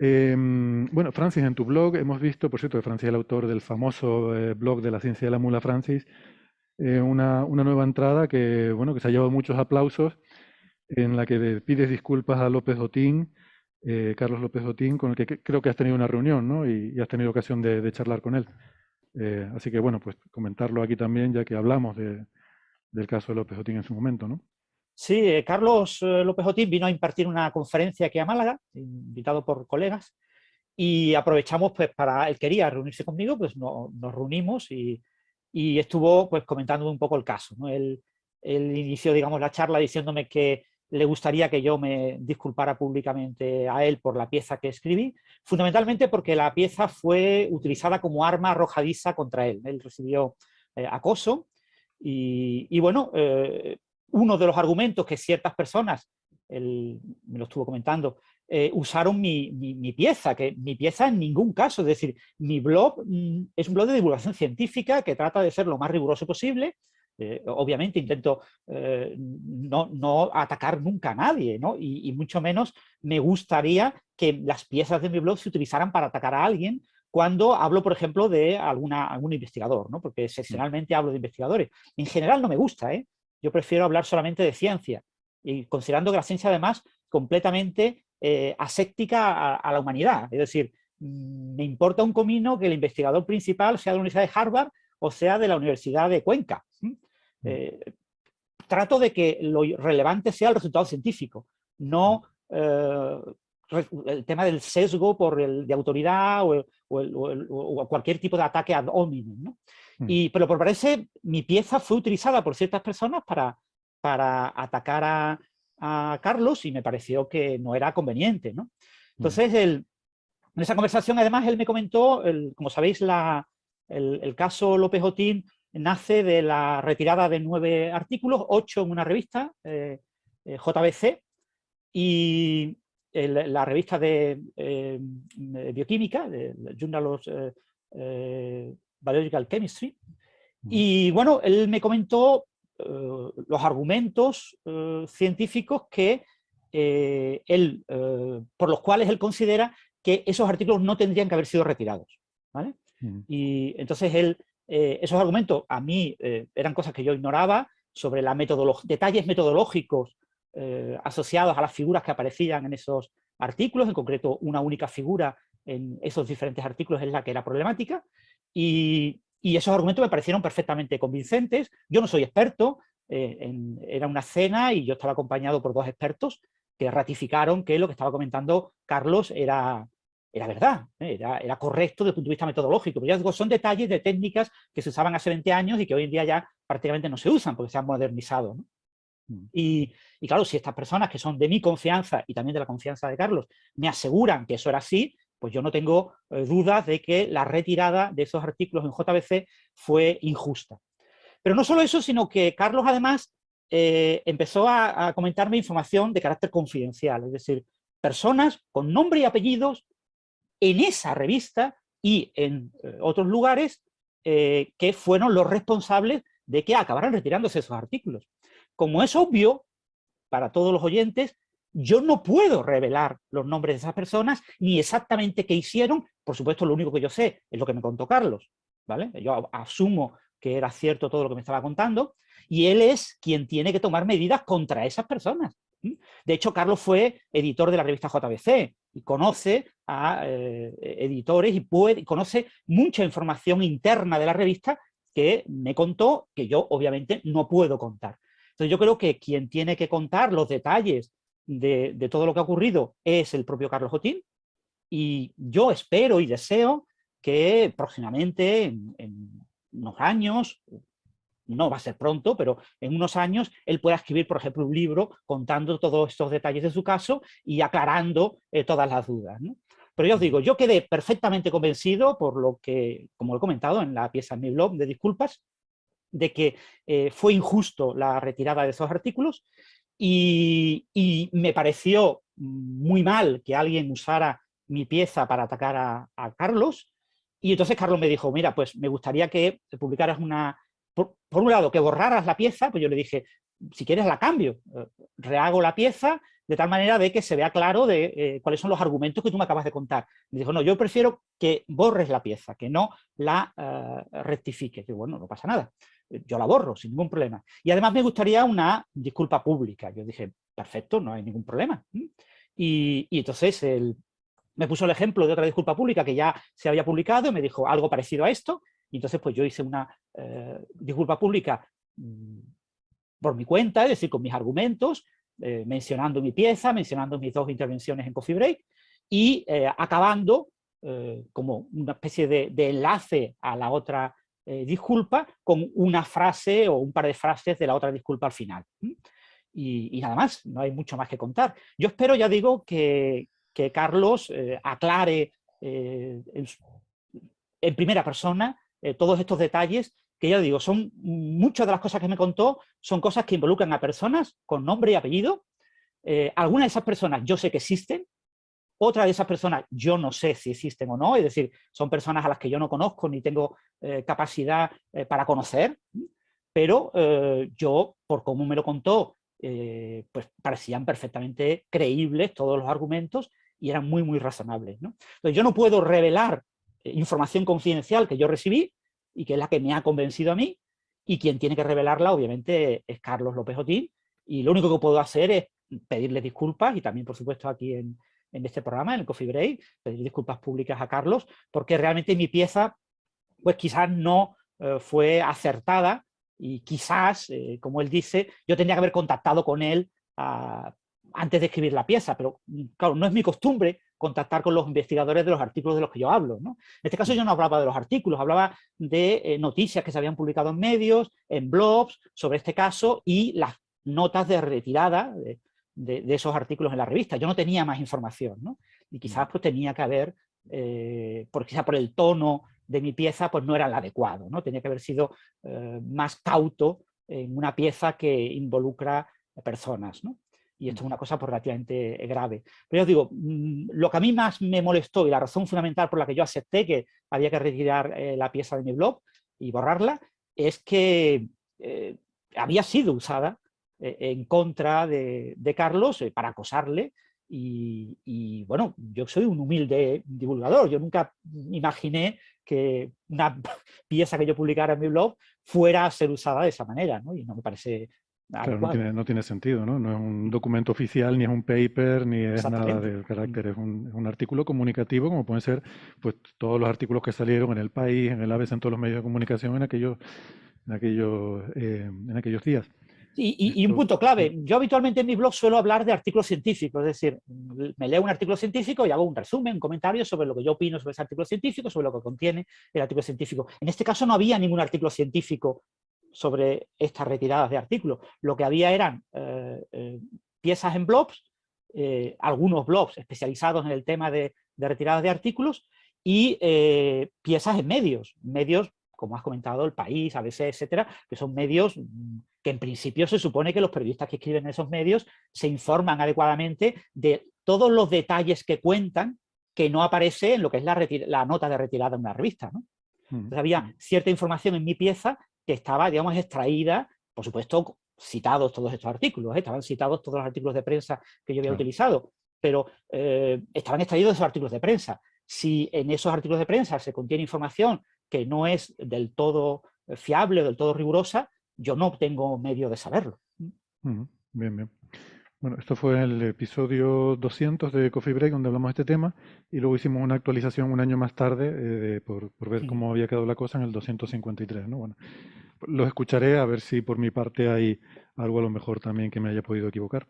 Bueno, Francis, en tu blog hemos visto, por cierto, que Francis es el autor del famoso blog de la ciencia de la mula, Francis, una nueva entrada que, bueno, que se ha llevado muchos aplausos, en la que le pides disculpas a López Otín, Carlos López Otín, con el que creo que has tenido una reunión, ¿no? Y has tenido ocasión de charlar con él. Así que, bueno, pues comentarlo aquí también, ya que hablamos del caso de López Otín en su momento, ¿no? Sí, Carlos López Otín vino a impartir una conferencia aquí a Málaga, invitado por colegas, y aprovechamos pues para, él quería reunirse conmigo, pues nos reunimos y estuvo pues comentando un poco el caso, ¿no? Él inició, digamos, la charla diciéndome que le gustaría que yo me disculpara públicamente a él por la pieza que escribí, fundamentalmente porque la pieza fue utilizada como arma arrojadiza contra él. Él recibió acoso y bueno, uno de los argumentos que ciertas personas, él me lo estuvo comentando, usaron mi pieza, que mi pieza en ningún caso, es decir, mi blog es un blog de divulgación científica que trata de ser lo más riguroso posible. Obviamente intento no atacar nunca a nadie, ¿no? Y mucho menos me gustaría que las piezas de mi blog se utilizaran para atacar a alguien cuando hablo, por ejemplo, de algún investigador, ¿no? Porque excepcionalmente hablo de investigadores. En general no me gusta, ¿eh? Yo prefiero hablar solamente de ciencia, y considerando que la ciencia además completamente aséptica a la humanidad. Es decir, me importa un comino que el investigador principal sea de la Universidad de Harvard o sea de la Universidad de Cuenca. Trato de que lo relevante sea el resultado científico, no el tema del sesgo de autoridad o cualquier tipo de ataque ad hominem, ¿no? Pero por parece, mi pieza fue utilizada por ciertas personas para atacar a Carlos y me pareció que no era conveniente, ¿no? Entonces, en esa conversación, además, él me comentó, como sabéis, el caso López Otín nace de la retirada de 9 artículos, 8 en una revista, JBC, y la revista de bioquímica, el Journal of Biological Chemistry. Y bueno, él me comentó los argumentos científicos que por los cuales él considera que esos artículos no tendrían que haber sido retirados, ¿vale? Y entonces esos argumentos a mí eran cosas que yo ignoraba sobre detalles metodológicos asociados a las figuras que aparecían en esos artículos, en concreto una única figura en esos diferentes artículos es la que era problemática, y esos argumentos me parecieron perfectamente convincentes. Yo no soy experto, era una cena y yo estaba acompañado por 2 expertos que ratificaron que lo que estaba comentando Carlos era verdad, era correcto desde el punto de vista metodológico. Pero ya digo, son detalles de técnicas que se usaban hace 20 años y que hoy en día ya prácticamente no se usan porque se han modernizado, ¿no? Y claro, si estas personas que son de mi confianza y también de la confianza de Carlos me aseguran que eso era así, pues yo no tengo dudas de que la retirada de esos artículos en JBC fue injusta. Pero no solo eso, sino que Carlos además empezó a comentarme información de carácter confidencial, es decir, personas con nombre y apellidos en esa revista y en otros lugares que fueron los responsables de que acabaran retirándose esos artículos. Como es obvio para todos los oyentes, yo no puedo revelar los nombres de esas personas ni exactamente qué hicieron. Por supuesto, lo único que yo sé es lo que me contó Carlos, ¿vale? Yo asumo que era cierto todo lo que me estaba contando y él es quien tiene que tomar medidas contra esas personas. De hecho, Carlos fue editor de la revista JBC y conoce a editores y conoce mucha información interna de la revista que me contó, que yo obviamente no puedo contar. Entonces yo creo que quien tiene que contar los detalles de todo lo que ha ocurrido es el propio Carlos Otín, y yo espero y deseo que próximamente, en unos años, no va a ser pronto, pero en unos años, él pueda escribir, por ejemplo, un libro contando todos estos detalles de su caso y aclarando todas las dudas, ¿no? Pero ya os digo, yo quedé perfectamente convencido por lo que, como he comentado en la pieza en mi blog de disculpas, de que fue injusto la retirada de esos artículos y me pareció muy mal que alguien usara mi pieza para atacar a Carlos, y entonces Carlos me dijo, mira, pues me gustaría que publicaras por un lado, que borraras la pieza. Pues yo le dije, si quieres la cambio, rehago la pieza, de tal manera de que se vea claro de cuáles son los argumentos que tú me acabas de contar. Me dijo, no, yo prefiero que borres la pieza, que no la rectifiques. Digo, bueno, no pasa nada, yo la borro sin ningún problema. Y además me gustaría una disculpa pública. Yo dije, perfecto, no hay ningún problema. Y entonces me puso el ejemplo de otra disculpa pública que ya se había publicado y me dijo algo parecido a esto. Y entonces pues yo hice una disculpa pública por mi cuenta, es decir, con mis argumentos, mencionando mi pieza, mencionando mis 2 intervenciones en Coffee Break y acabando como una especie de enlace a la otra disculpa con una frase o un par de frases de la otra disculpa al final. Y nada más, no hay mucho más que contar. Yo espero, ya digo, que Carlos aclare en primera persona todos estos detalles que, ya digo, son muchas de las cosas que me contó, son cosas que involucran a personas con nombre y apellido. Algunas de esas personas yo sé que existen, otras de esas personas yo no sé si existen o no, es decir, son personas a las que yo no conozco ni tengo capacidad para conocer, pero yo, por cómo me lo contó, pues parecían perfectamente creíbles todos los argumentos y eran muy, muy razonables, ¿no? Entonces, yo no puedo revelar información confidencial que yo recibí y que es la que me ha convencido a mí, y quien tiene que revelarla, obviamente, es Carlos López Otín, y lo único que puedo hacer es pedirle disculpas, y también, por supuesto, aquí en este programa, en el Coffee Break, pedir disculpas públicas a Carlos, porque realmente mi pieza, pues quizás no fue acertada, y quizás, como él dice, yo tendría que haber contactado con él antes de escribir la pieza, pero claro, no es mi costumbre contactar con los investigadores de los artículos de los que yo hablo, ¿no? En este caso yo no hablaba de los artículos, hablaba de noticias que se habían publicado en medios, en blogs, sobre este caso, y las notas de retirada de esos artículos en la revista. Yo no tenía más información, ¿no? Y quizás pues tenía que haber, quizás por el tono de mi pieza, pues no era el adecuado, ¿no? Tenía que haber sido más cauto en una pieza que involucra personas, ¿no? Y esto es una cosa pues, relativamente grave. Pero yo os digo, lo que a mí más me molestó y la razón fundamental por la que yo acepté que había que retirar la pieza de mi blog y borrarla, es que había sido usada en contra de Carlos para acosarle. Y bueno, yo soy un humilde divulgador, yo nunca imaginé que una pieza que yo publicara en mi blog fuera a ser usada de esa manera, ¿no? Y no me parece Claro, adecuado. no tiene sentido, ¿no? No es un documento oficial, ni es un paper, ni es nada Exactamente. del carácter, es un artículo comunicativo, como pueden ser pues, todos los artículos que salieron en El País, en el ABC, en todos los medios de comunicación en aquellos días. Y un Esto, punto sí. clave, yo habitualmente en mi blog suelo hablar de artículos científicos, es decir, me leo un artículo científico y hago un resumen, un comentario sobre lo que yo opino sobre ese artículo científico, sobre lo que contiene el artículo científico. En este caso no había ningún artículo científico sobre estas retiradas de artículos. Lo que había eran piezas en blogs, algunos blogs especializados en el tema de retiradas de artículos y piezas en medios, como has comentado, El País, ABC, etcétera, que son medios que en principio se supone que los periodistas que escriben en esos medios se informan adecuadamente de todos los detalles que cuentan que no aparece en lo que es la nota de retirada en una revista, ¿no? Entonces había cierta información en mi pieza que estaba, digamos, extraída, por supuesto, citados todos estos artículos, estaban citados todos los artículos de prensa que yo había utilizado, pero estaban extraídos de esos artículos de prensa. Si en esos artículos de prensa se contiene información que no es del todo fiable o del todo rigurosa, yo no tengo medio de saberlo. Bien, bien. Bueno, esto fue el episodio 200 de Coffee Break, donde hablamos de este tema, y luego hicimos una actualización un año más tarde por ver cómo había quedado la cosa en el 253, ¿no? Bueno, los escucharé a ver si por mi parte hay algo a lo mejor también que me haya podido equivocar.